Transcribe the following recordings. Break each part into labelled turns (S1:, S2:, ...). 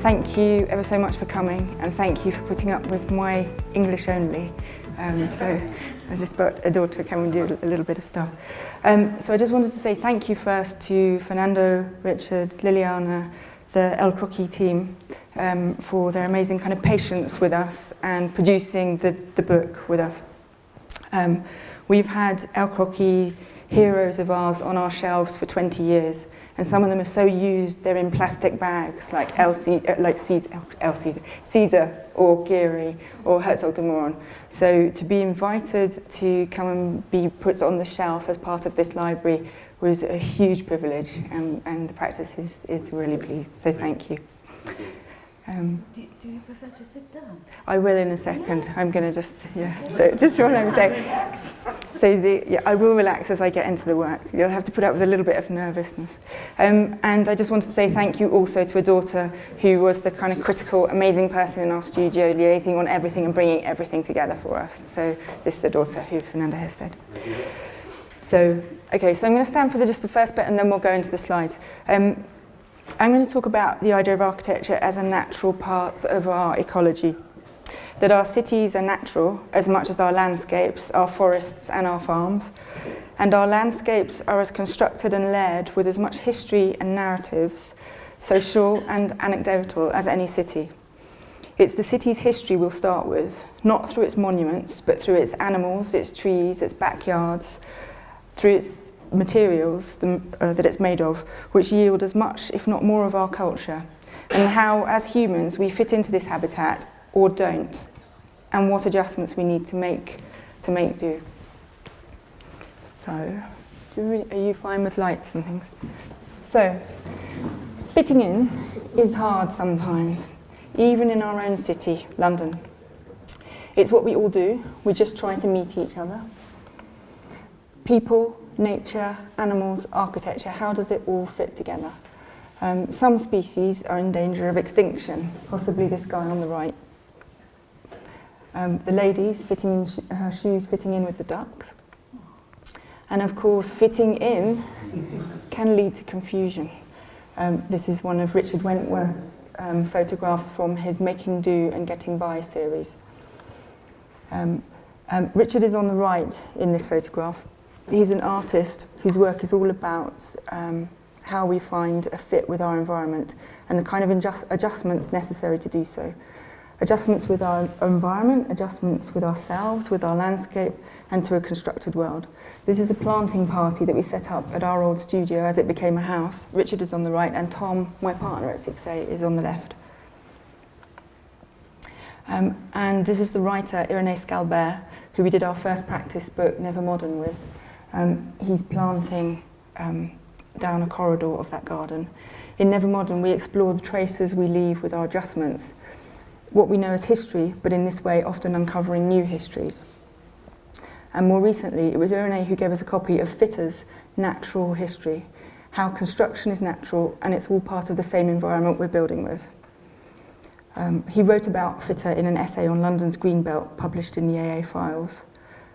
S1: thank you ever so much for coming, and thank you for putting up with my English only. So I just got a daughter, can we do a little bit of stuff? So I just wanted to say thank you first to Fernando, Richard, Liliana, the ElCroquis team for their amazing kind of patience with us and producing the book with us. We've had ElCroquis heroes of ours on our shelves for 20 years, and some of them are so used they're in plastic bags like Caesar or Geary or Herzog de Meuron. So to be invited to come and be put on the shelf as part of this library was a huge privilege, and the practice is really pleased, so thank you.
S2: Do you prefer to sit down?
S1: I will in a second.
S2: Yes.
S1: I'm going to so just what I'm saying. So I will relax as I get into the work. You'll have to put up with a little bit of nervousness. And I just wanted to say thank you also to a daughter who was the kind of critical, amazing person in our studio, liaising on everything and bringing everything together for us. So this is a daughter who Fernanda has said. So, okay, so I'm going to stand for just the first bit and then we'll go into the slides. I'm going to talk about the idea of architecture as a natural part of our ecology. That our cities are natural as much as our landscapes, our forests and our farms. And our landscapes are as constructed and layered with as much history and narratives, social and anecdotal, as any city. It's the city's history we'll start with, not through its monuments, but through its animals, its trees, its backyards, through its materials that it's made of, which yield as much, if not more, of our culture, and how, as humans, we fit into this habitat or don't, and what adjustments we need to make do. So, are you fine with lights and things? So, fitting in is hard sometimes, even in our own city, London. It's what we all do. We just try to meet each other. People, nature, animals, architecture, how does it all fit together? Some species are in danger of extinction, possibly this guy on the right. The ladies fitting in her shoes fitting in with the ducks. And of course, fitting in can lead to confusion. This is one of Richard Wentworth's photographs from his Making Do and Getting By series. Richard is on the right in this photograph. He's an artist whose work is all about how we find a fit with our environment and the kind of adjustments necessary to do so. Adjustments with our environment, adjustments with ourselves, with our landscape, and to a constructed world. This is a planting party that we set up at our old studio as it became a house. Richard is on the right, and Tom, my partner at 6A, is on the left. And this is the writer, Irénée Scalbert, who we did our first practice book, Never Modern, with. He's planting down a corridor of that garden. In Never Modern, we explore the traces we leave with our adjustments, what we know as history, but in this way often uncovering new histories. And more recently, it was Irénée who gave us a copy of Fitter's Natural History, how construction is natural and it's all part of the same environment we're building with. He wrote about Fitter in an essay on London's Greenbelt published in the AA Files.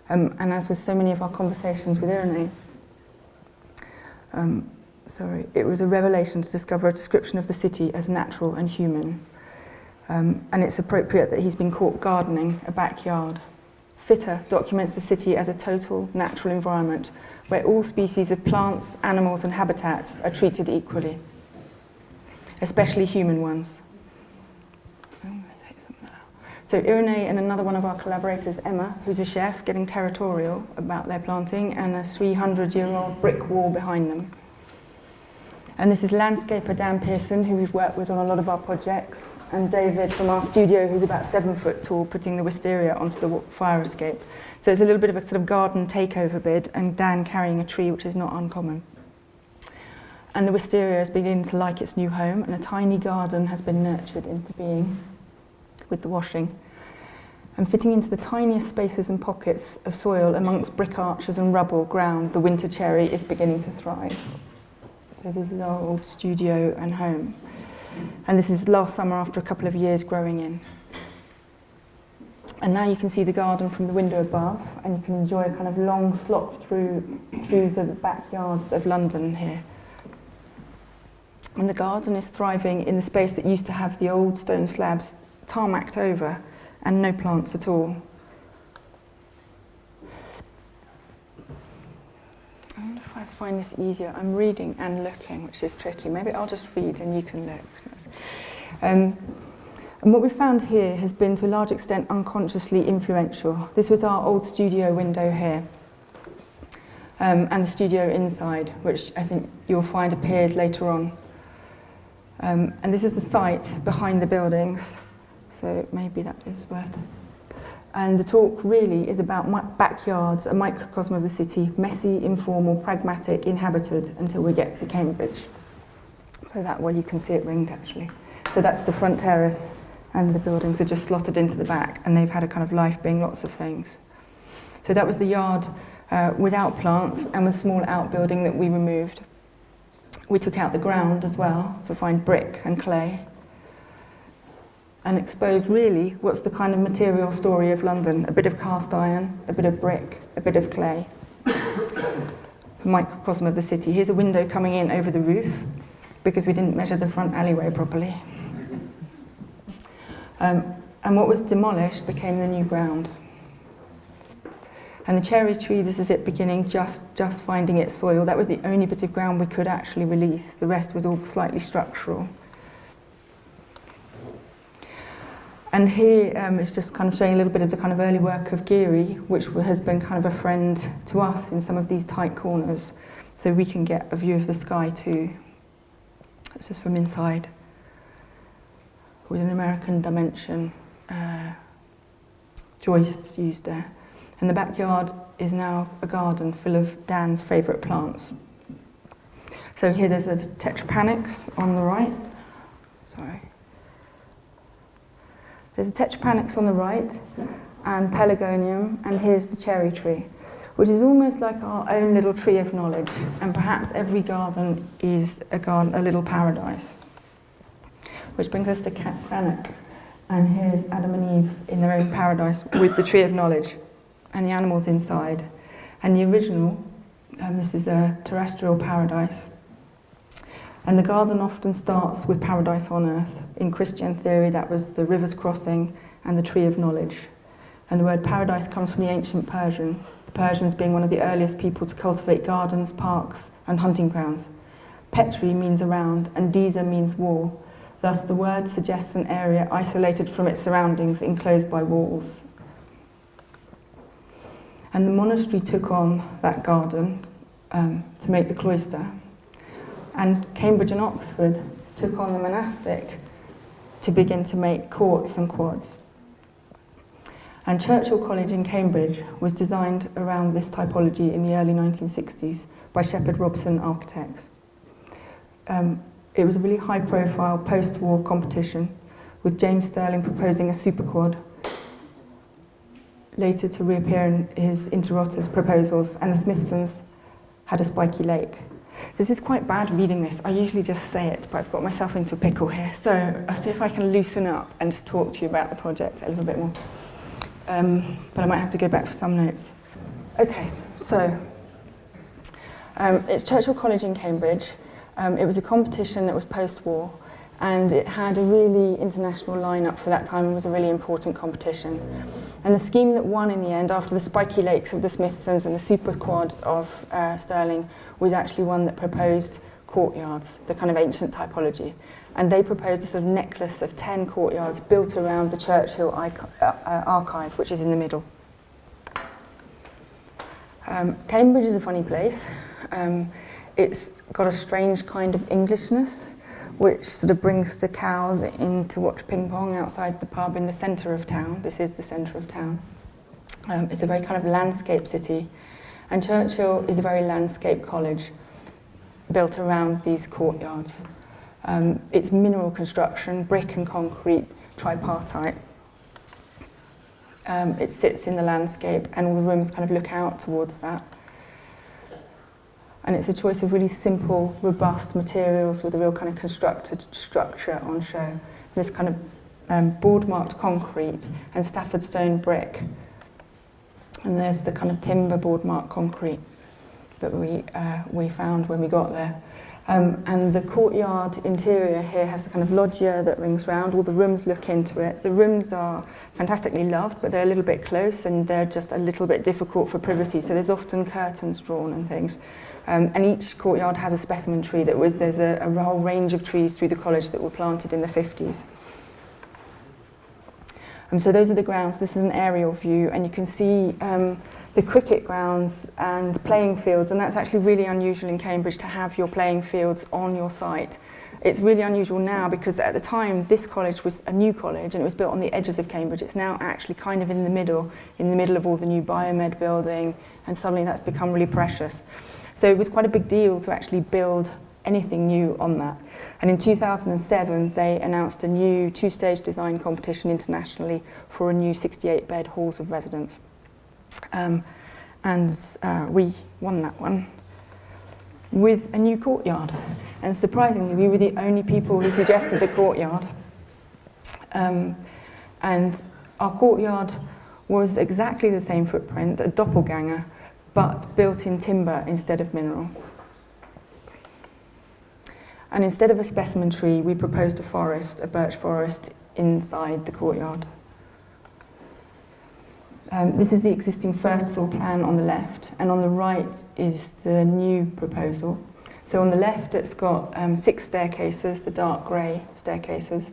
S1: And as with so many of our conversations with Irénée, it was a revelation to discover a description of the city as natural and human. And it's appropriate that he's been caught gardening a backyard. Fitter documents the city as a total natural environment where all species of plants, animals and habitats are treated equally, especially human ones. So Irénée and another one of our collaborators, Emma, who's a chef, getting territorial about their planting, and a 300-year-old brick wall behind them. And this is landscaper Dan Pearson, who we've worked with on a lot of our projects, and David from our studio, who's about 7 foot tall, putting the wisteria onto the fire escape. So it's a little bit of a sort of garden takeover bid, and Dan carrying a tree, which is not uncommon. And the wisteria is beginning to like its new home, and a tiny garden has been nurtured into being with the washing, and fitting into the tiniest spaces and pockets of soil amongst brick arches and rubble ground, the winter cherry is beginning to thrive. So this is our old studio and home. And this is last summer after a couple of years growing in. And now you can see the garden from the window above, and you can enjoy a kind of long slot through the backyards of London here. And the garden is thriving in the space that used to have the old stone slabs tarmacked over and no plants at all. I wonder if I find this easier. I'm reading and looking, which is tricky. Maybe I'll just read and you can look. And what we found here has been to a large extent unconsciously influential. This was our old studio window here. And the studio inside, which I think you'll find appears later on. And this is the site behind the buildings, so maybe that is worth it. And the talk really is about backyards, a microcosm of the city, messy, informal, pragmatic, inhabited, until we get to Cambridge. So that, well, you can see it ringed actually. So that's the front terrace, and the buildings are just slotted into the back, and they've had a kind of life being lots of things. So that was the yard without plants, and a small outbuilding that we removed. We took out the ground as well to find brick and clay and expose really what's the kind of material story of London. A bit of cast iron, a bit of brick, a bit of clay. A microcosm of the city. Here's a window coming in over the roof because we didn't measure the front alleyway properly. And what was demolished became the new ground. And the cherry tree, this is it beginning, just finding its soil. That was the only bit of ground we could actually release. The rest was all slightly structural. And here it's just kind of showing a little bit of the kind of early work of Geary, which has been kind of a friend to us in some of these tight corners, so we can get a view of the sky too. It's just from inside, with an American dimension joists used there. And the backyard is now a garden full of Dan's favourite plants. So here there's a tetrapanax on the right. Sorry. There's a tetrapanax on the right, and pelargonium, and here's the cherry tree, which is almost like our own little tree of knowledge. And perhaps every garden is a little paradise. Which brings us to Cranach. And here's Adam and Eve in their own paradise with the tree of knowledge. And the animals inside. And the original, this is a terrestrial paradise. And the garden often starts with paradise on earth. In Christian theory, that was the river's crossing and the tree of knowledge. And the word paradise comes from the ancient Persian, the Persians being one of the earliest people to cultivate gardens, parks, and hunting grounds. Petri means around, and Diza means wall. Thus, the word suggests an area isolated from its surroundings, enclosed by walls. And the monastery took on that garden to make the cloister. And Cambridge and Oxford took on the monastic to begin to make courts and quads. And Churchill College in Cambridge was designed around this typology in the early 1960s by Shepherd Robson architects. It was a really high-profile post-war competition, with James Stirling proposing a super quad, later to reappear in his Inter Rota's proposals, and the Smithsons had a spiky lake. This is quite bad reading this. I usually just say it, but I've got myself into a pickle here. So I'll see if I can loosen up and just talk to you about the project a little bit more. But I might have to go back for some notes. Okay, so it's Churchill College in Cambridge. It was a competition that was post-war, and it had a really international lineup for that time and was a really important competition. And the scheme that won in the end, after the spiky lakes of the Smithsons and the super quad of Stirling, was actually one that proposed courtyards, the kind of ancient typology. And they proposed a sort of necklace of 10 courtyards built around the Churchill archive, which is in the middle. Cambridge is a funny place. It's got a strange kind of Englishness, which sort of brings the cows in to watch ping pong outside the pub in the centre of town. This is the centre of town. It's a very kind of landscape city. And Churchill is a very landscape college built around these courtyards. It's mineral construction, brick and concrete, tripartite. It sits in the landscape, and all the rooms kind of look out towards that. And it's a choice of really simple, robust materials with a real kind of constructed structure on show. This kind of board-marked concrete and Stafford stone brick. And there's the kind of timber board-marked concrete that we found when we got there. And the courtyard interior here has the kind of loggia that rings round. All the rooms look into it. The rooms are fantastically loved, but they're a little bit close and they're just a little bit difficult for privacy. So there's often curtains drawn and things. And each courtyard has a specimen tree there's a whole range of trees through the college that were planted in the 50s. So those are the grounds. This is an aerial view, and you can see the cricket grounds and playing fields, and that's actually really unusual in Cambridge to have your playing fields on your site. It's really unusual now because at the time this college was a new college and it was built on the edges of Cambridge. It's now actually kind of in the middle of all the new biomed building, and suddenly that's become really precious. So it was quite a big deal to actually build anything new on that. And in 2007 they announced a new 2-stage design competition internationally for a new 68-bed halls of residence. And we won that one with a new courtyard. And surprisingly, we were the only people who suggested a courtyard. And our courtyard was exactly the same footprint, a doppelganger, but built in timber instead of mineral. And instead of a specimen tree, we proposed a forest, a birch forest, inside the courtyard. This is the existing first floor plan on the left, and on the right is the new proposal. So on the left it's got 6 staircases, the dark grey staircases,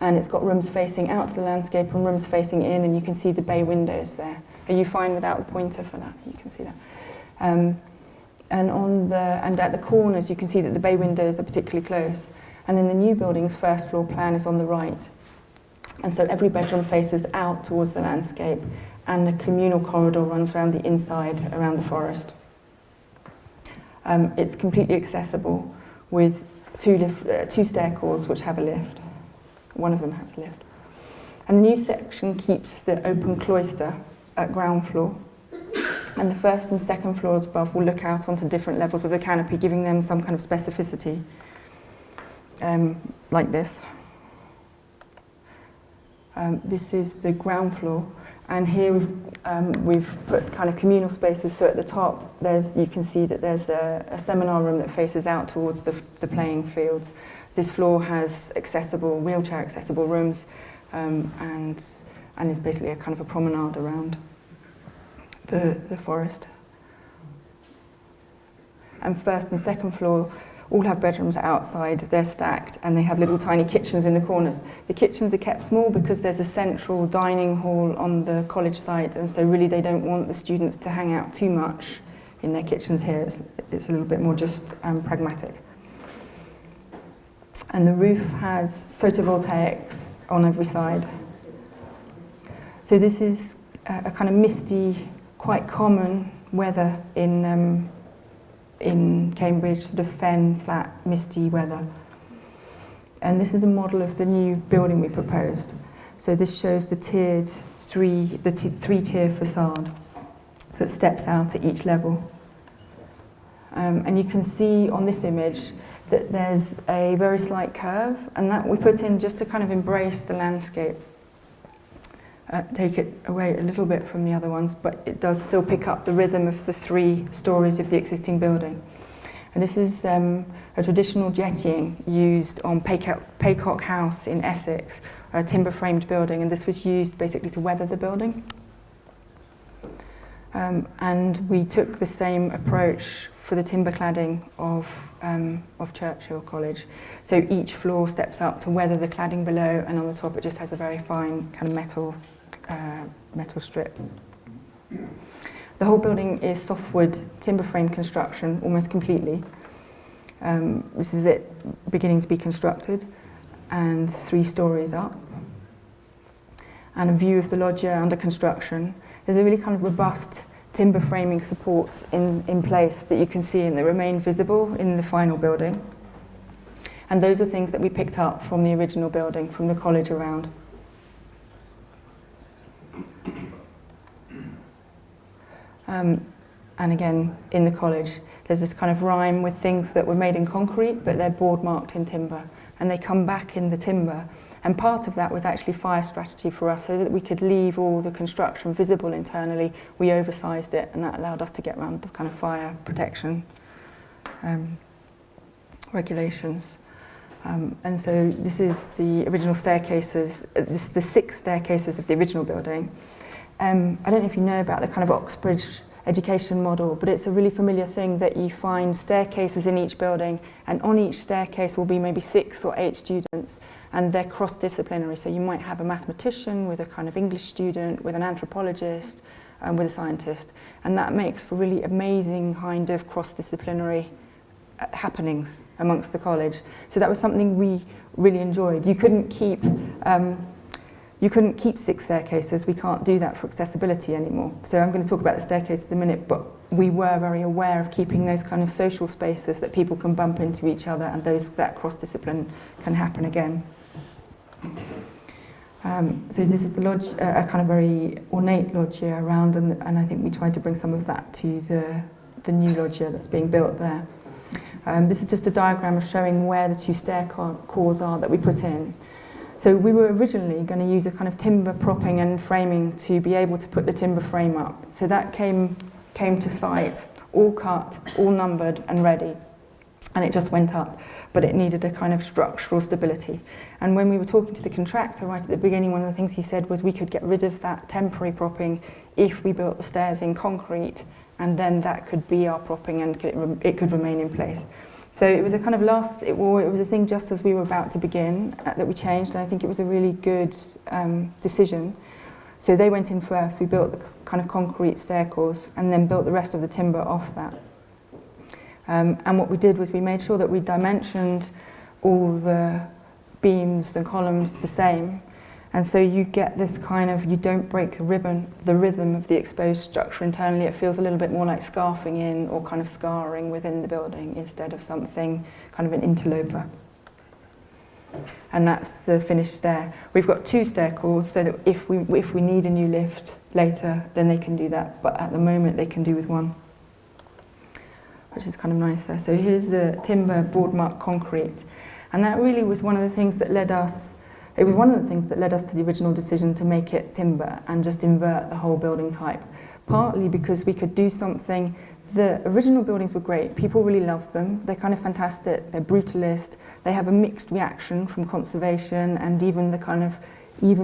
S1: and it's got rooms facing out to the landscape and rooms facing in, and you can see the bay windows there. Are you fine without the pointer for that? You can see that. And at the corners you can see that the bay windows are particularly close, and then the new building's first floor plan is on the right. And so every bedroom faces out towards the landscape, and a communal corridor runs around the inside, around the forest. It's completely accessible with 2 stair calls which have a lift. One of them has a lift. And the new section keeps the open cloister at ground floor, and the first and second floors above will look out onto different levels of the canopy, giving them some kind of specificity, like this. This is the ground floor, and here we've put kind of communal spaces. So at the top, you can see that there's a seminar room that faces out towards the playing fields. This floor has wheelchair accessible rooms, and is basically a kind of a promenade around the forest. And first and second floor all have bedrooms outside, they're stacked, and they have little tiny kitchens in the corners. The kitchens are kept small because there's a central dining hall on the college site, and so really they don't want the students to hang out too much in their kitchens here. It's a little bit more just pragmatic. And the roof has photovoltaics on every side. So this is a kind of misty, quite common weather in Cambridge, sort of fen, flat, misty weather. And this is a model of the new building we proposed. So this shows the three-tier facade that steps out at each level. And you can see on this image that there's a very slight curve, and that we put in just to kind of embrace the landscape. Take it away a little bit from the other ones, but it does still pick up the rhythm of the 3 stories of the existing building. And this is a traditional jettying used on Paycock House in Essex, a timber-framed building, and this was used basically to weather the building. And we took the same approach for the timber cladding of Churchill College. So each floor steps up to weather the cladding below, and on the top it just has a very fine kind of metal strip. The whole building is softwood timber frame construction, almost completely. This is it beginning to be constructed, and 3 stories up. And a view of the loggia under construction. There's a really kind of robust timber framing supports in place that you can see, and that remain visible in the final building. And those are things that we picked up from the original building, from the college around. And again, in the college, there's this kind of rhyme with things that were made in concrete, but they're board marked in timber, and they come back in the timber. And part of that was actually fire strategy for us, so that we could leave all the construction visible internally. We oversized it, and that allowed us to get around the kind of fire protection. regulations. And so this is the original staircases, this is the 6 staircases of the original building. I don't know if you know about the kind of Oxbridge education model, but it's a really familiar thing that you find staircases in each building, and on each staircase will be maybe 6 or 8 students, and they're cross-disciplinary. So you might have a mathematician with a kind of English student, with an anthropologist, with a scientist, and that makes for really amazing kind of cross-disciplinary happenings amongst the college. So that was something we really enjoyed. You couldn't keep 6 staircases. We can't do that for accessibility anymore. So I'm going to talk about the staircases in a minute, but we were very aware of keeping those kind of social spaces that people can bump into each other, and that cross-discipline can happen again. So this is the lodge, a kind of very ornate loggia around, and I think we tried to bring some of that to the new loggia that's being built there. This is just a diagram of showing where the 2 stair cores are that we put in. So we were originally going to use a kind of timber propping and framing to be able to put the timber frame up. So that came to site, all cut, all numbered and ready. And it just went up, but it needed a kind of structural stability. And when we were talking to the contractor right at the beginning, one of the things he said was we could get rid of that temporary propping if we built the stairs in concrete, and then that could be our propping and it could remain in place. So it was a kind of it was a thing just as we were about to begin that we changed, and I think it was a really good decision. So they went in first, we built the kind of concrete stair cores and then built the rest of the timber off that. And what we did was we made sure that we dimensioned all the beams and columns the same. And so you get this kind of, you don't break the rhythm of the exposed structure internally. It feels a little bit more like scarfing in or kind of scarring within the building instead of something kind of an interloper. And that's the finished stair. We've got 2 stair cores so that if we need a new lift later, then they can do that. But at the moment, they can do with 1, which is kind of nice there. So here's the timber board mark concrete. And that really was one of the things that led us to the original decision to make it timber and just invert the whole building type. Partly because we could do something, the original buildings were great, people really loved them, they're kind of fantastic, they're brutalist, they have a mixed reaction from conservation, and even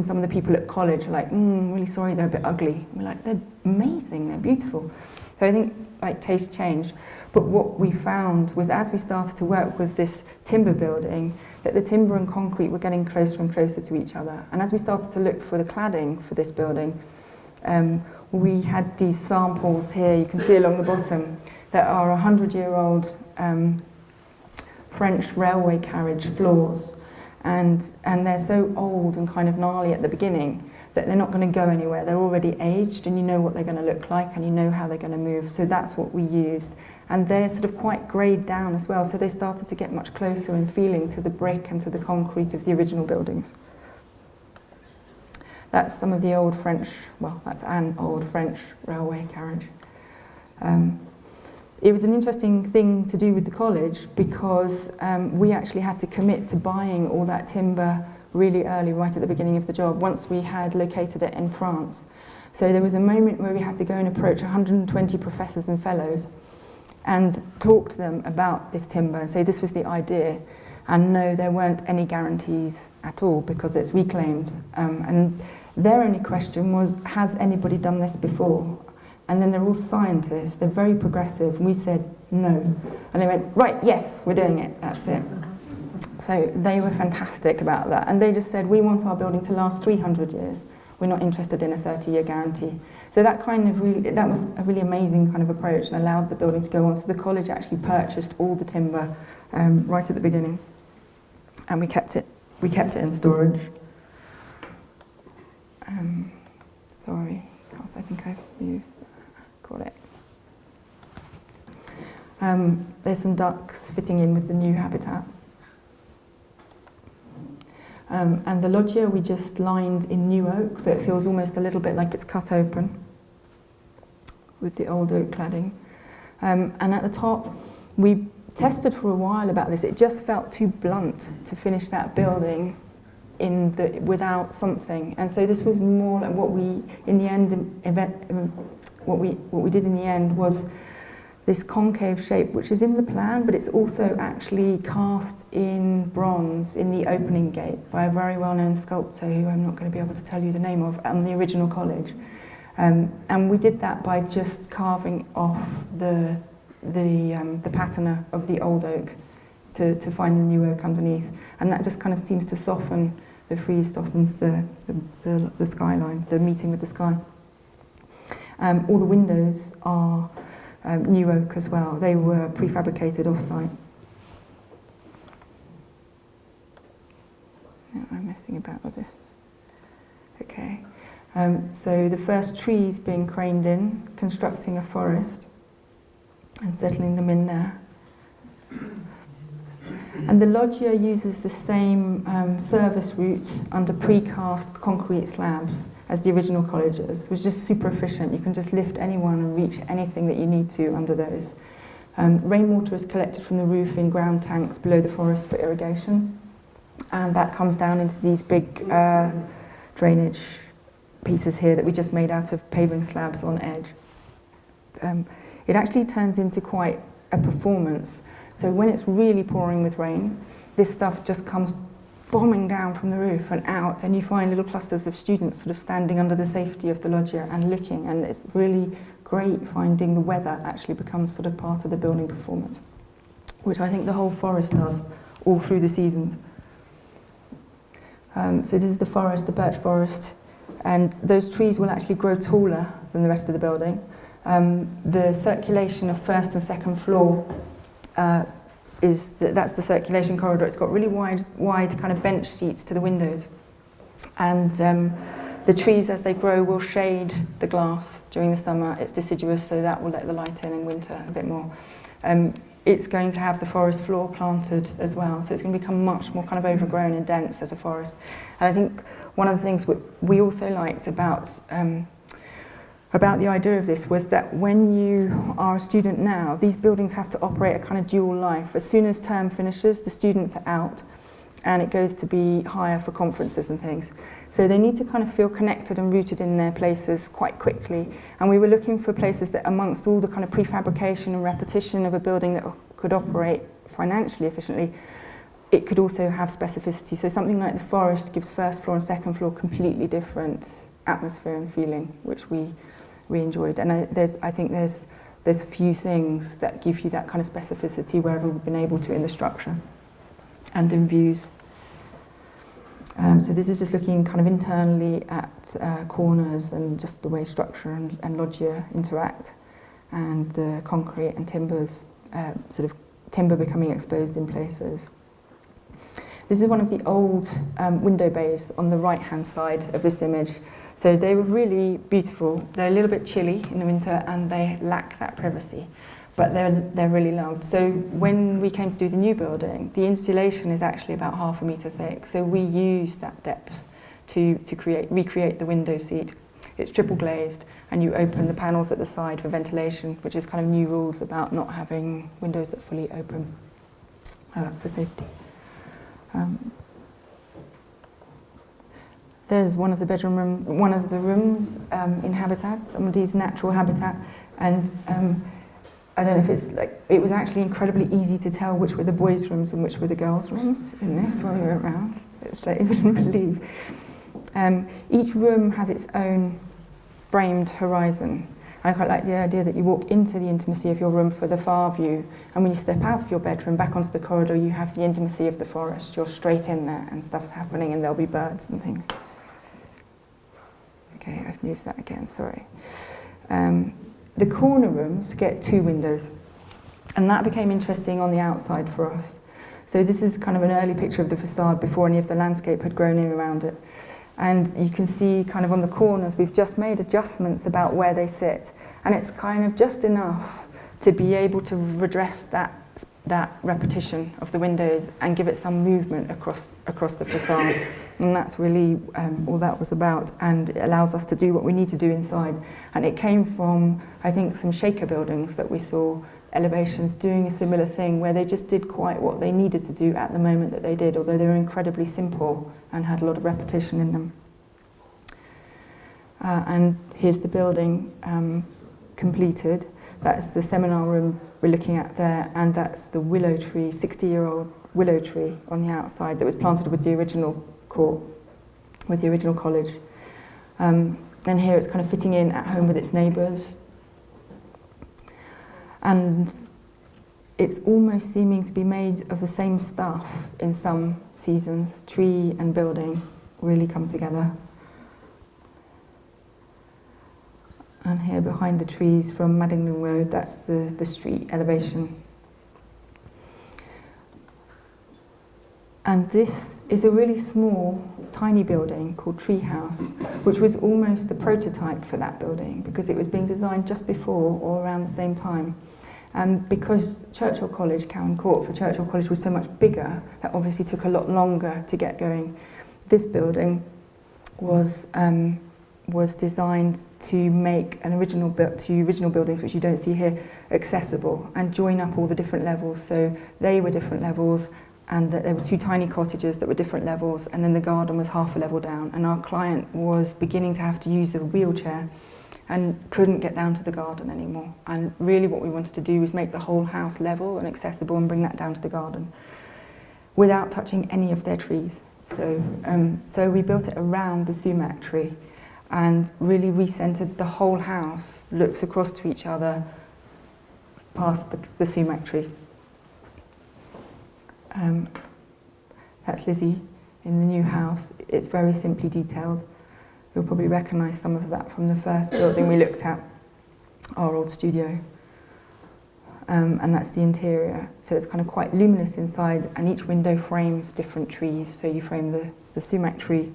S1: some of the people at college are like, really sorry, they're a bit ugly. We're like, they're amazing, they're beautiful. So I think taste changed. But what we found was as we started to work with this timber building, that the timber and concrete were getting closer and closer to each other. And as we started to look for the cladding for this building, we had these samples here, you can see along the bottom, that are 100-year-old French railway carriage floors. And they're so old and kind of gnarly at the beginning that they're not going to go anywhere. They're already aged, and you know what they're going to look like, and you know how they're going to move. So that's what we used. And they're sort of quite greyed down as well, so they started to get much closer in feeling to the brick and to the concrete of the original buildings. That's some of the old French, that's an old French railway carriage. It was an interesting thing to do with the college because we actually had to commit to buying all that timber really early, right at the beginning of the job, once we had located it in France. So there was a moment where we had to go and approach 120 professors and fellows and talk to them about this timber and say this was the idea. And no, there weren't any guarantees at all because it's reclaimed. And their only question was, has anybody done this before? And then they're all scientists, they're very progressive. And we said, no. And they went, right, yes, we're doing it, that's it. So they were fantastic about that. And they just said, we want our building to last 300 years. We're not interested in a 30-year guarantee. So that was a really amazing kind of approach and allowed the building to go on. So the college actually purchased all the timber right at the beginning. And we kept it in storage. Sorry, I think I've moved. Got it. There's some ducks fitting in with the new habitat. And the loggia we just lined in new oak, so it feels almost a little bit like it's cut open with the old oak cladding. And at the top, we tested for a while about this. It just felt too blunt to finish that building without something. And so this was more like what we did in the end was this concave shape, which is in the plan, but it's also actually cast in bronze in the opening gate by a very well-known sculptor who I'm not going to be able to tell you the name of, on the original college. And we did that by just carving off the patina of the old oak to find the new oak underneath. And that just kind of seems to soften, the frieze softens the skyline, the meeting with the sky. All the windows are new oak as well. They were prefabricated off-site. No, I'm messing about with this. Okay. So the first trees being craned in, constructing a forest and settling them in there. And the loggia uses the same service route under precast concrete slabs as the original colleges. It was just super efficient. You can just lift anyone and reach anything that you need to under those. Rainwater is collected from the roof in ground tanks below the forest for irrigation. And that comes down into these big drainage pieces here that we just made out of paving slabs on edge. It actually turns into quite a performance. So when it's really pouring with rain, this stuff just comes bombing down from the roof and out, and you find little clusters of students sort of standing under the safety of the loggia and looking, and it's really great finding the weather actually becomes sort of part of the building performance, which I think the whole forest does all through the seasons. So this is the forest, the birch forest, and those trees will actually grow taller than the rest of the building. The circulation of first and second floor that's the circulation corridor. It's got really wide kind of bench seats to the windows. And the trees, as they grow, will shade the glass during the summer. It's deciduous, so that will let the light in winter a bit more. It's going to have the forest floor planted as well, so it's going to become much more kind of overgrown and dense as a forest. And I think one of the things we also liked about the idea of this was that when you are a student now, these buildings have to operate a kind of dual life. As soon as term finishes, the students are out and it goes to be higher for conferences and things. So they need to kind of feel connected and rooted in their places quite quickly. And we were looking for places that, amongst all the kind of prefabrication and repetition of a building that could operate financially efficiently, it could also have specificity. So something like the forest gives first floor and second floor completely different atmosphere and feeling, which we enjoyed. And I think there's few things that give you that kind of specificity wherever we've been able to in the structure and in views. So this is just looking kind of internally at corners and just the way structure and loggia interact, and the concrete and timbers, sort of timber becoming exposed in places. This is one of the old window bays on the right-hand side of this image. So they were really beautiful. They're a little bit chilly in the winter and they lack that privacy, but they're really loved. So when we came to do the new building, the insulation is actually about 1/2 metre thick. So we used that depth to recreate the window seat. It's triple glazed, and you open the panels at the side for ventilation, which is kind of new rules about not having windows that fully open for safety. There's one of the rooms in habitat, somebody's natural habitat, and I don't know if it's like, it was actually incredibly easy to tell which were the boys' rooms and which were the girls' rooms in this when we went around. It's like, you wouldn't believe. Each room has its own framed horizon. I quite like the idea that you walk into the intimacy of your room for the far view, and when you step out of your bedroom back onto the corridor, you have the intimacy of the forest. You're straight in there and stuff's happening and there'll be birds and things. Okay, I've moved that again, sorry. The corner rooms get 2 windows, and that became interesting on the outside for us. So this is kind of an early picture of the facade before any of the landscape had grown in around it. And you can see kind of on the corners, we've just made adjustments about where they sit. And it's kind of just enough to be able to redress that repetition of the windows and give it some movement across the facade. And that's really all that was about. And it allows us to do what we need to do inside. And it came from, I think, some shaker buildings that we saw, elevations doing a similar thing, where they just did quite what they needed to do at the moment that they did, although they were incredibly simple and had a lot of repetition in them. And here's the building completed. That's the seminar room we're looking at there, and that's the willow tree, 60-year-old willow tree on the outside that was planted with the original court, with the original college. And here it's kind of fitting in at home with its neighbours. And it's almost seeming to be made of the same stuff in some seasons. Tree and building really come together. And here behind the trees from Madrid Road, that's the street elevation. And this is a really small, tiny building called Tree House, which was almost the prototype for that building because it was being designed just before or around the same time. And because Churchill College, Cowan Court for Churchill College was so much bigger, that obviously took a lot longer to get going. This building was designed to make original buildings, which you don't see here, accessible and join up all the different levels. So they were different levels, and there were two tiny cottages that were different levels, and then the garden was half a level down. And our client was beginning to have to use a wheelchair and couldn't get down to the garden anymore. And really what we wanted to do was make the whole house level and accessible and bring that down to the garden without touching any of their trees. So we built it around the sumac tree and really recentered the whole house, looks across to each other past the sumac tree. That's Lizzie in the new house. It's very simply detailed. You'll probably recognise some of that from the first building we looked at, our old studio. And that's the interior. So it's kind of quite luminous inside, and each window frames different trees. So you frame the sumac tree,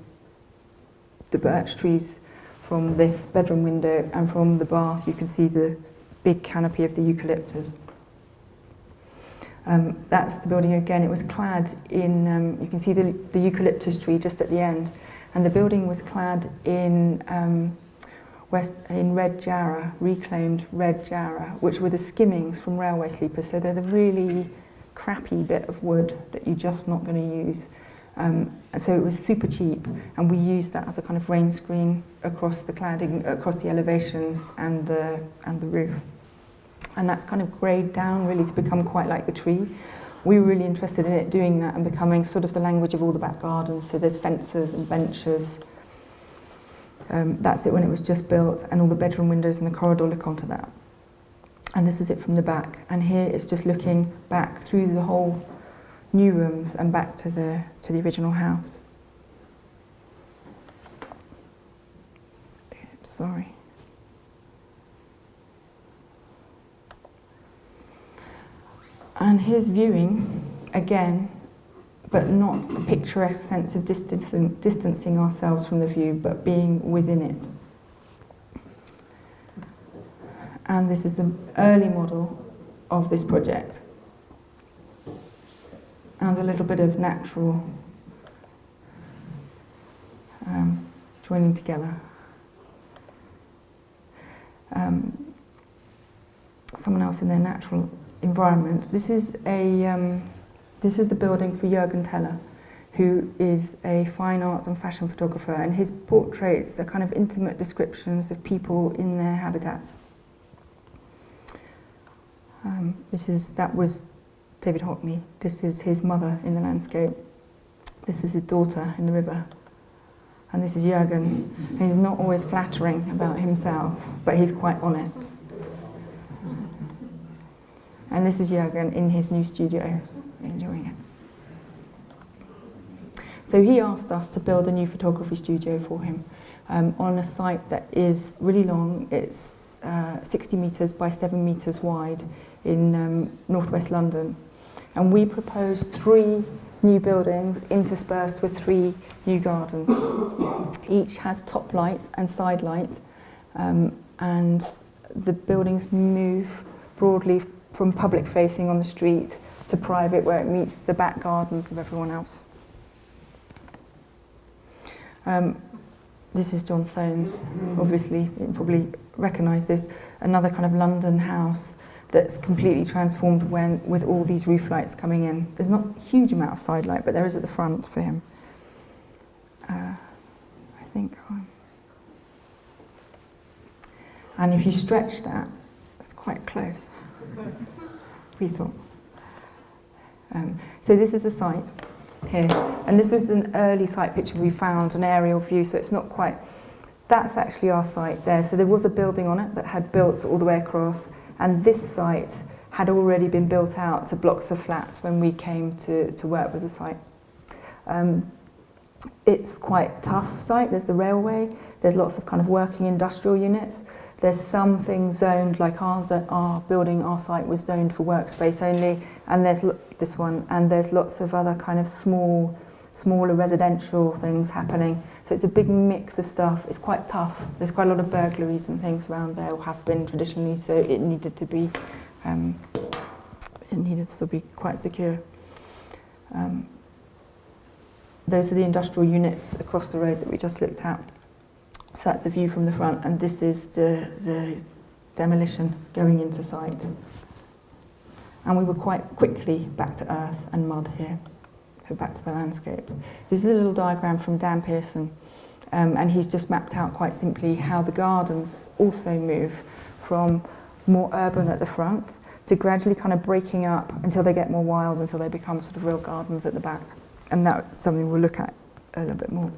S1: the birch trees from this bedroom window, and from the bath you can see the big canopy of the eucalyptus. That's the building again. It was clad in, you can see the eucalyptus tree just at the end, and the building was clad in red jarrah, reclaimed red jarrah, which were the skimmings from railway sleepers. So they're the really crappy bit of wood that you're just not going to use. And so it was super cheap, and we used that as a kind of rain screen across the cladding, across the elevations and the roof. And that's kind of greyed down really to become quite like the tree. We were really interested in it doing that and becoming sort of the language of all the back gardens. So there's fences and benches. That's it when it was just built, and all the bedroom windows and the corridor look onto that. And this is it from the back. And here it's just looking back through the whole new rooms and back to the original house. Sorry. And here's viewing again, but not a picturesque sense of distancing ourselves from the view, but being within it. And this is the early model of this project. And a little bit of natural joining together. Someone else in their natural environment. This is the building for Jürgen Teller, who is a fine arts and fashion photographer, and his portraits are kind of intimate descriptions of people in their habitats. That was David Hockney. This is his mother in the landscape. This is his daughter in the river. And this is Jürgen. And he's not always flattering about himself, but he's quite honest. And this is Jürgen in his new studio, enjoying it. So he asked us to build a new photography studio for him on a site that is really long. It's 60 metres by 7 metres wide in northwest London. And we proposed 3 new buildings interspersed with 3 new gardens. Each has top lights and side lights, and the buildings move broadly from public facing on the street to private where it meets the back gardens of everyone else. This is John Soane's, obviously, you probably recognise this, another kind of London house that's completely transformed with all these roof lights coming in. There's not a huge amount of side light, but there is at the front for him. I think. And if you stretch that, That's quite close, we thought. So this is a site here, and this was an early site picture we found, an aerial view, so it's not quite, that's actually our site there. So there was a building on it that had built all the way across, and this site had already been built out to blocks of flats when we came to work with the site. It's quite a tough site. There's the railway, there's lots of kind of working industrial units. There's some things zoned, like ours, that our building, our site was zoned for workspace only, and there's this one, and there's lots of other kind of smaller residential things happening. So it's a big mix of stuff. It's quite tough. There's quite a lot of burglaries and things around there, or have been traditionally, so it needed to be quite secure. Those are the industrial units across the road that we just looked at. So that's the view from the front, and this is the demolition going into site. And we were quite quickly back to earth and mud here, so back to the landscape. This is a little diagram from Dan Pearson, and he's just mapped out quite simply how the gardens also move from more urban at the front to gradually kind of breaking up until they get more wild, until they become sort of real gardens at the back. And that's something we'll look at a little bit more.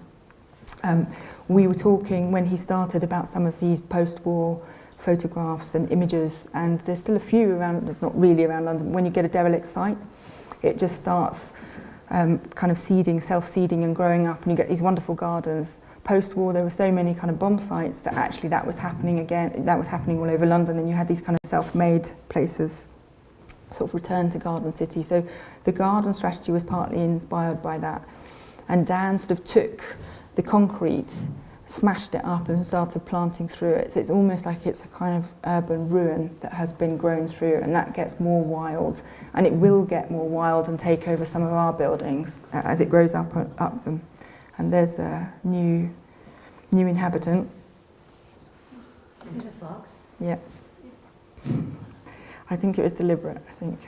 S1: We were talking when he started about some of these post-war photographs and images, and there's still a few around, it's not really around London. When you get a derelict site, it just starts kind of seeding, self-seeding and growing up, and you get these wonderful gardens. Post-war, there were so many kind of bomb sites that actually that was happening again, that was happening all over London, and you had these kind of self-made places, sort of return to garden city. So the garden strategy was partly inspired by that. And Dan sort of took the concrete, smashed it up and started planting through it. So it's almost like it's a kind of urban ruin that has been grown through, and that gets more wild. And it will get more wild and take over some of our buildings as it grows up them. And there's a new inhabitant.
S2: Is it a fox?
S1: Yeah. I think it was deliberate, I think.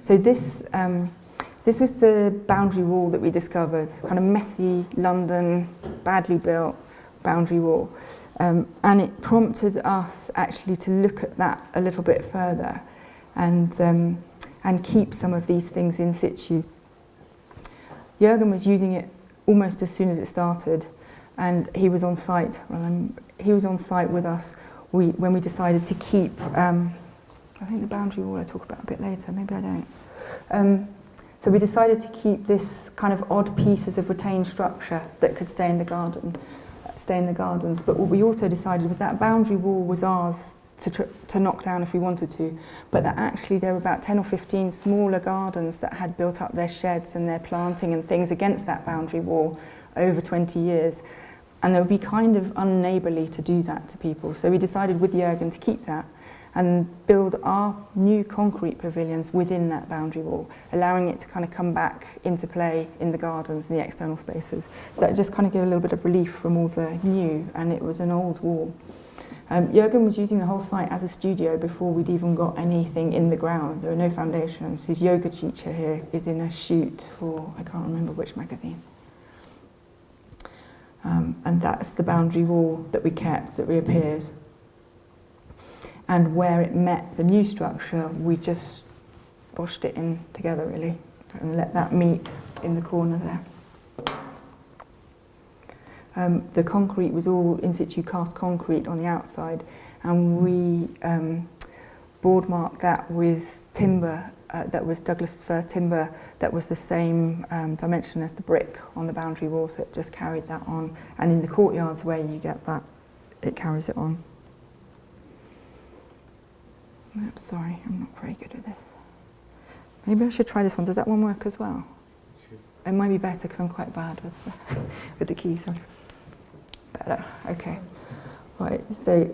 S1: So this was the boundary wall that we discovered, kind of messy London, badly built boundary wall. And it prompted us actually to look at that a little bit further and keep some of these things in situ. Jürgen was using it almost as soon as it started, and he was on site. He was on site with us when we decided to keep, I think the boundary wall I talk about a bit later, maybe I don't. So we decided to keep this kind of odd pieces of retained structure that could stay in the gardens. But what we also decided was that boundary wall was ours to knock down if we wanted to, but that actually there were about 10 or 15 smaller gardens that had built up their sheds and their planting and things against that boundary wall over 20 years. And it would be kind of unneighbourly to do that to people. So we decided with Jürgen to keep that and build our new concrete pavilions within that boundary wall, allowing it to kind of come back into play in the gardens and the external spaces. So that just kind of gave a little bit of relief from all the new, and it was an old wall. Jürgen was using the whole site as a studio before we'd even got anything in the ground. There were no foundations. His yoga teacher here is in a shoot for, I can't remember which magazine. And that's the boundary wall that we kept, that reappears. And where it met the new structure, we just washed it in together, really, and let that meet in the corner there. The concrete was all in situ cast concrete on the outside, and we board marked that with timber that was Douglas fir timber that was the same dimension as the brick on the boundary wall, so it just carried that on. And in the courtyards where you get that, it carries it on. I'm sorry, I'm not very good at this. Maybe I should try this one. Does that one work as well? It might be better because I'm quite bad with the keys. Better, okay. Right, so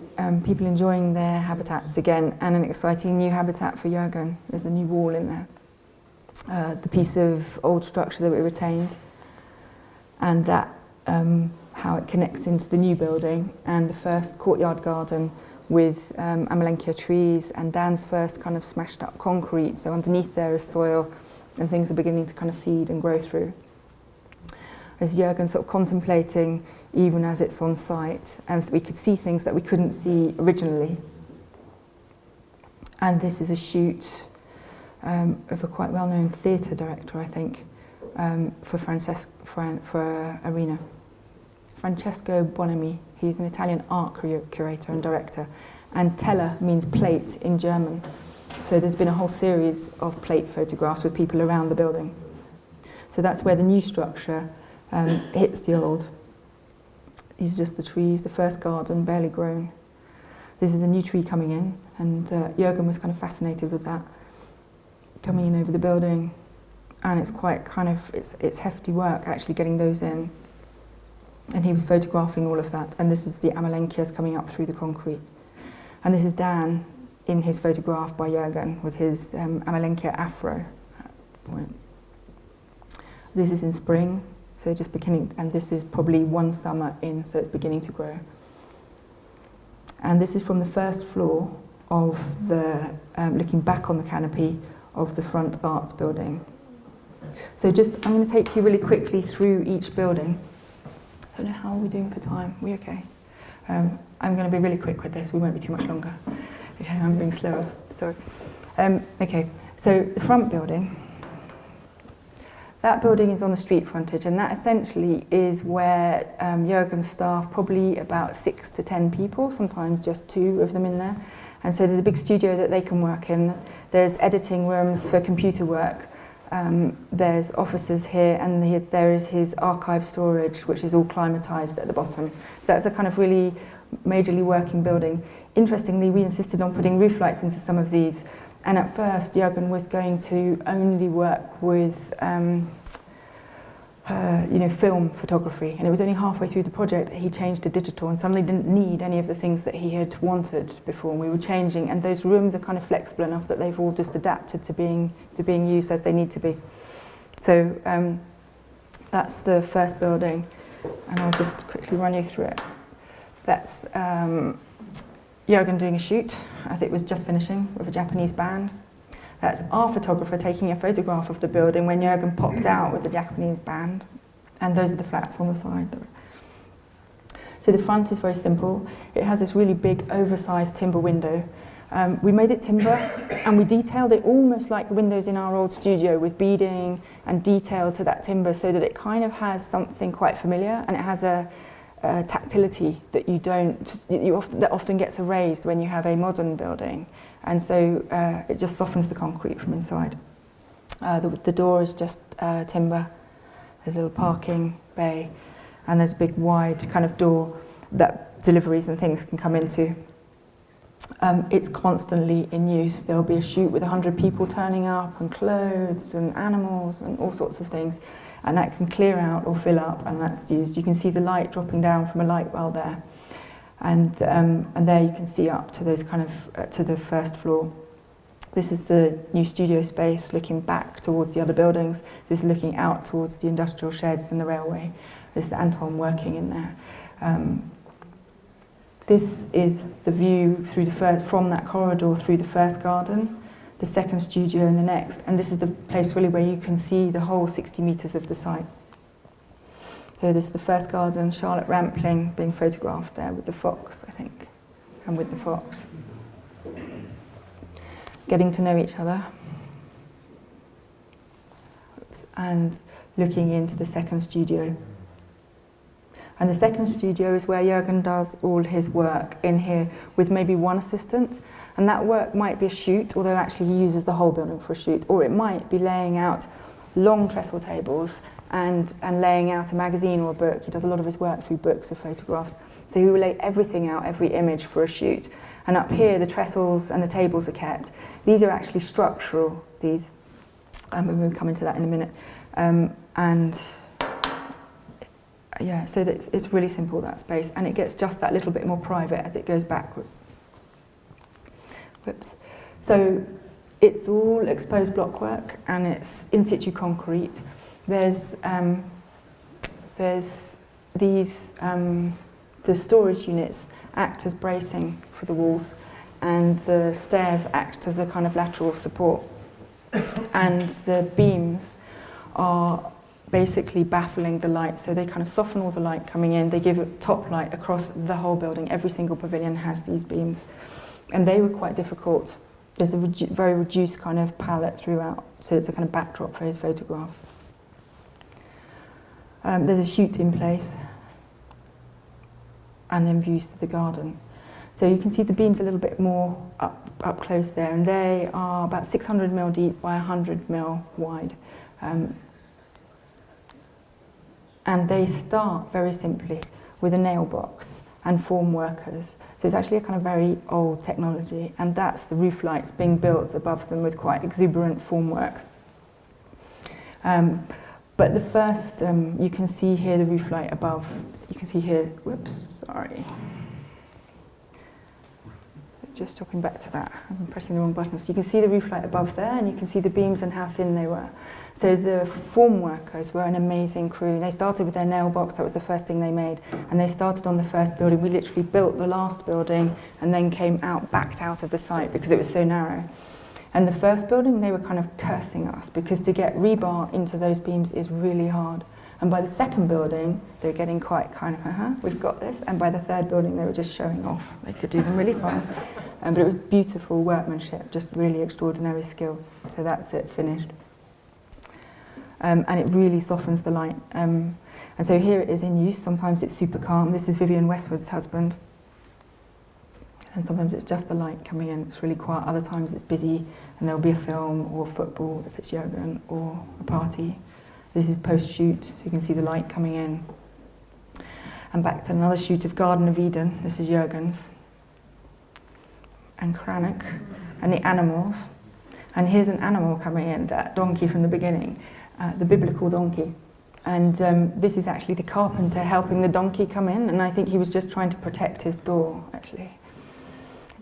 S1: people enjoying their habitats again, and an exciting new habitat for Jürgen. There's a new wall in there. The piece of old structure that we retained, and that how it connects into the new building, and the first courtyard garden with Amelanchier trees, and Dan's first kind of smashed up concrete, so underneath there is soil and things are beginning to kind of seed and grow through. As Jürgen's sort of contemplating, even as it's on site, and we could see things that we couldn't see originally. And this is a shoot of a quite well-known theatre director, I think, for Arena. Francesco Bonami. He's an Italian art curator and director. And Teller means plate in German. So there's been a whole series of plate photographs with people around the building. So that's where the new structure hits the old. These are just the trees, the first garden, barely grown. This is a new tree coming in, and Jürgen was kind of fascinated with that, coming in over the building. And it's quite kind of, it's hefty work actually getting those in. And he was photographing all of that. And this is the Amelenkias coming up through the concrete. And this is Dan in his photograph by Jürgen with his Amelenkia afro. This is in spring, so just beginning, and this is probably one summer in, so it's beginning to grow. And this is from the first floor of the, looking back on the canopy of the front arts building. So just, I'm going to take you really quickly through each building. I don't know how are we doing for time. We okay? I'm going to be really quick with this. We won't be too much longer. Okay, I'm being slower. Sorry. Okay, so the front building. That building is on the street frontage, and that essentially is where Jürgen's staff, probably about 6 to 10 people, sometimes just 2 of them in there. And so there's a big studio that they can work in. There's editing rooms for computer work. There's offices here, and there is his archive storage, which is all climatized at the bottom. So that's a kind of really majorly working building. Interestingly, we insisted on putting roof lights into some of these. And at first, Jürgen was going to only work with, film photography. And it was only halfway through the project that he changed to digital and suddenly didn't need any of the things that he had wanted before. And we were changing, and those rooms are kind of flexible enough that they've all just adapted to being used as they need to be. So that's the first building, and I'll just quickly run you through it. That's Jürgen doing a shoot as it was just finishing with a Japanese band. That's our photographer taking a photograph of the building when Jürgen popped out with the Japanese band. And those are the flats on the side. So the front is very simple. It has this really big oversized timber window. We made it timber, and we detailed it almost like the windows in our old studio, with beading and detail to that timber, so that it kind of has something quite familiar, and it has a tactility that that often gets erased when you have a modern building, and so it just softens the concrete from inside. The door is just timber. There's a little parking bay, and there's a big wide kind of door that deliveries and things can come into. It's constantly in use. There'll be a shoot with 100 people turning up, and clothes and animals and all sorts of things. And that can clear out or fill up, and that's used. You can see the light dropping down from a light well there, and there you can see up to those kind of to the first floor. This is the new studio space, looking back towards the other buildings. This is looking out towards the industrial sheds and the railway. This is Anton working in there. This is the view through from that corridor through the first garden, the second studio and the next, and this is the place really where you can see the whole 60 metres of the site. So this is the first garden, Charlotte Rampling being photographed there with the fox, I think, and with the fox. Getting to know each other. And looking into the second studio. And the second studio is where Jürgen does all his work in here with maybe one assistant. And that work might be a shoot, although actually he uses the whole building for a shoot. Or it might be laying out long trestle tables and laying out a magazine or a book. He does a lot of his work through books of photographs. So he will lay everything out, every image for a shoot. And up here, the trestles and the tables are kept. These are actually structural, these. We'll come into that in a minute. Yeah, so it's really simple, that space, and it gets just that little bit more private as it goes backward. Whoops. So it's all exposed blockwork, and it's in situ concrete. There's these the storage units act as bracing for the walls, and the stairs act as a kind of lateral support, and the beams are basically baffling the light, so they kind of soften all the light coming in. They give it top light across the whole building. Every single pavilion has these beams, and they were quite difficult there's a very reduced kind of palette throughout, so it's a kind of backdrop for his photographs. There's a shoot in place, and then views to the garden. So you can see the beams a little bit more up close there, and they are about 600 mil deep by 100 mil wide. And they start very simply with a nail box and form workers. So it's actually a kind of very old technology, and that's the roof lights being built above them with quite exuberant formwork. But the first, you can see here the roof light above. You can see here, whoops, sorry. Just dropping back to that, I'm pressing the wrong button. So you can see the roof light above there, and you can see the beams and how thin they were. So the form workers were an amazing crew. They started with their nail box, that was the first thing they made, and they started on the first building. We literally built the last building and then came out, backed out of the site because it was so narrow. And the first building, they were kind of cursing us because to get rebar into those beams is really hard. And by the second building, they were getting quite kind of, we've got this. And by the third building, they were just showing off. They could do them really fast. But it was beautiful workmanship, just really extraordinary skill. So that's it, finished. And it really softens the light. And so here it is in use. Sometimes it's super calm. This is Vivienne Westwood's husband. And sometimes it's just the light coming in. It's really quiet. Other times it's busy, and there'll be a film or football if it's Jürgen, or a party. This is post-shoot, so you can see the light coming in. And back to another shoot of Garden of Eden. This is Jürgen's. And Cranach, and the animals. And here's an animal coming in, that donkey from the beginning, the biblical donkey. And this is actually the carpenter helping the donkey come in, and I think he was just trying to protect his door, actually.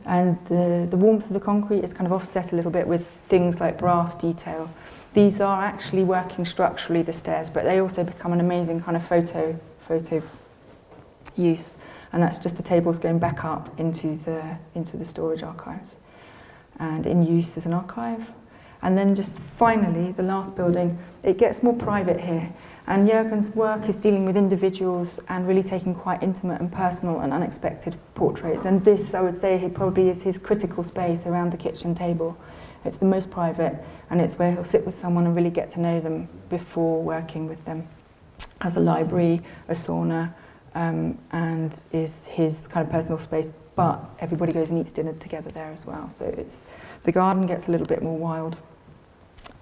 S1: And the warmth of the concrete is kind of offset a little bit with things like brass detail. These are actually working structurally, the stairs, but they also become an amazing kind of photo use. And that's just the tables going back up into the storage archives. And in use as an archive. And then just finally, the last building, it gets more private here. And Jürgen's work is dealing with individuals and really taking quite intimate and personal and unexpected portraits. And this, I would say, probably is his critical space around the kitchen table. It's the most private, and it's where he'll sit with someone and really get to know them before working with them. Has a library, a sauna, and is his kind of personal space, but everybody goes and eats dinner together there as well. So the garden gets a little bit more wild.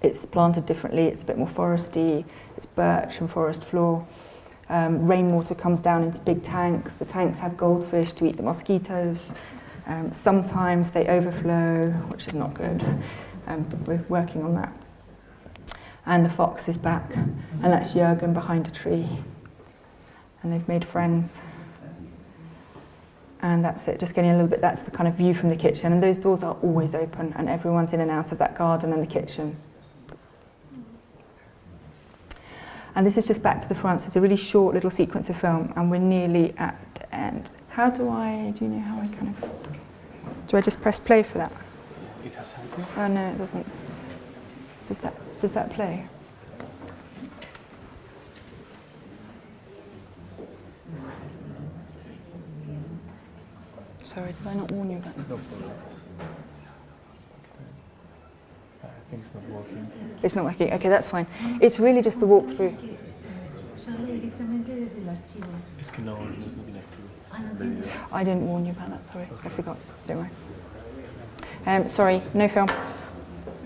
S1: It's planted differently, it's a bit more foresty, it's birch and forest floor. Rainwater comes down into big tanks. The tanks have goldfish to eat the mosquitoes. Sometimes they overflow, which is not good, but we're working on that. And the fox is back, and that's Jürgen behind a tree. And they've made friends. And that's it, just getting a little bit, that's the kind of view from the kitchen. And those doors are always open, and everyone's in and out of that garden and the kitchen. And this is just back to the front, so it's a really short little sequence of film, and we're nearly at the end. Do you know how I kind of, do I just press play for that?
S3: It has something?
S1: Oh no, it doesn't. Does that play? Sorry, did I not warn you about that?
S3: No problem. I think it's not working.
S1: It's not working, okay, that's fine. It's really just a walkthrough.
S3: Es que no tiene activo.
S1: I didn't warn you about that, sorry. Okay. I forgot, don't worry. Sorry, no film.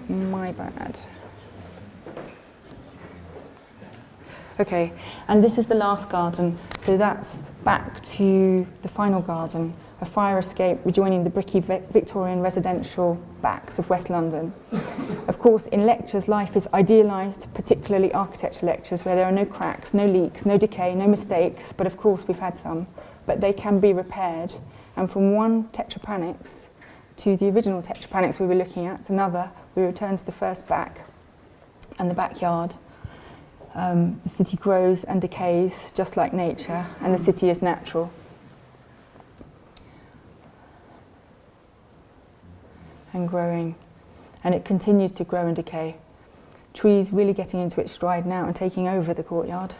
S1: My bad. Okay, and this is the last garden. So that's back to the final garden, a fire escape rejoining the bricky Victorian residential backs of West London. Of course, in lectures, life is idealised, particularly architecture lectures, where there are no cracks, no leaks, no decay, no mistakes, but of course we've had some. But they can be repaired, and from one tetrapanics to the original tetrapanics we were looking at, another, we return to the first back and the backyard. The city grows and decays just like nature, and the city is natural. And growing, and it continues to grow and decay. Trees really getting into its stride now and taking over the courtyard.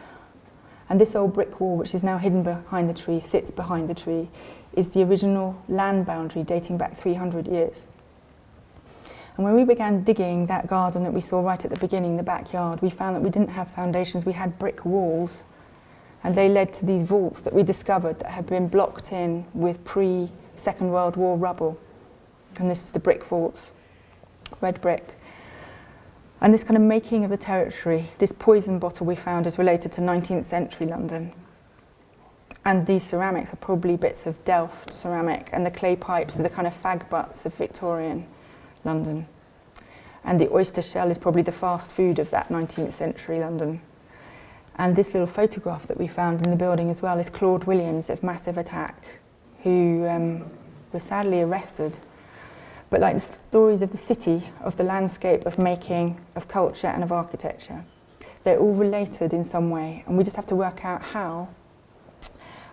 S1: And this old brick wall, which is now hidden behind the tree, sits behind the tree, is the original land boundary dating back 300 years. And when we began digging that garden that we saw right at the beginning, the backyard, we found that we didn't have foundations, we had brick walls. And they led to these vaults that we discovered that had been blocked in with pre-Second World War rubble. And this is the brick vaults, red brick. And this kind of making of the territory, this poison bottle we found is related to 19th century London. And these ceramics are probably bits of Delft ceramic, and the clay pipes are the kind of fag butts of Victorian London. And the oyster shell is probably the fast food of that 19th century London. And this little photograph that we found in the building as well is Claude Williams of Massive Attack, who was sadly arrested. But like the stories of the city, of the landscape, of making, of culture and of architecture, they're all related in some way, and we just have to work out how.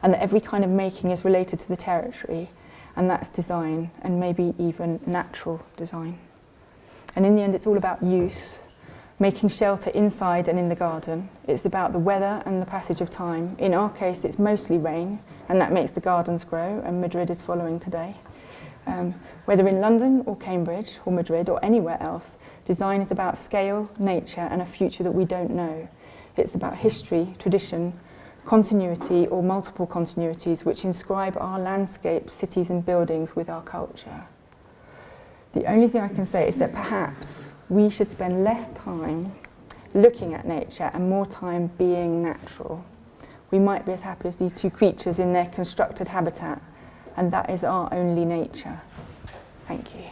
S1: And that every kind of making is related to the territory, and that's design, and maybe even natural design. And in the end, it's all about use, making shelter inside and in the garden. It's about the weather and the passage of time. In our case, it's mostly rain, and that makes the gardens grow, and Madrid is following today. Whether in London or Cambridge or Madrid or anywhere else, design is about scale, nature, and a future that we don't know. It's about history, tradition, continuity or multiple continuities which inscribe our landscapes, cities and buildings with our culture. The only thing I can say is that perhaps we should spend less time looking at nature and more time being natural. We might be as happy as these two creatures in their constructed habitat, and that is our only nature. Thank you.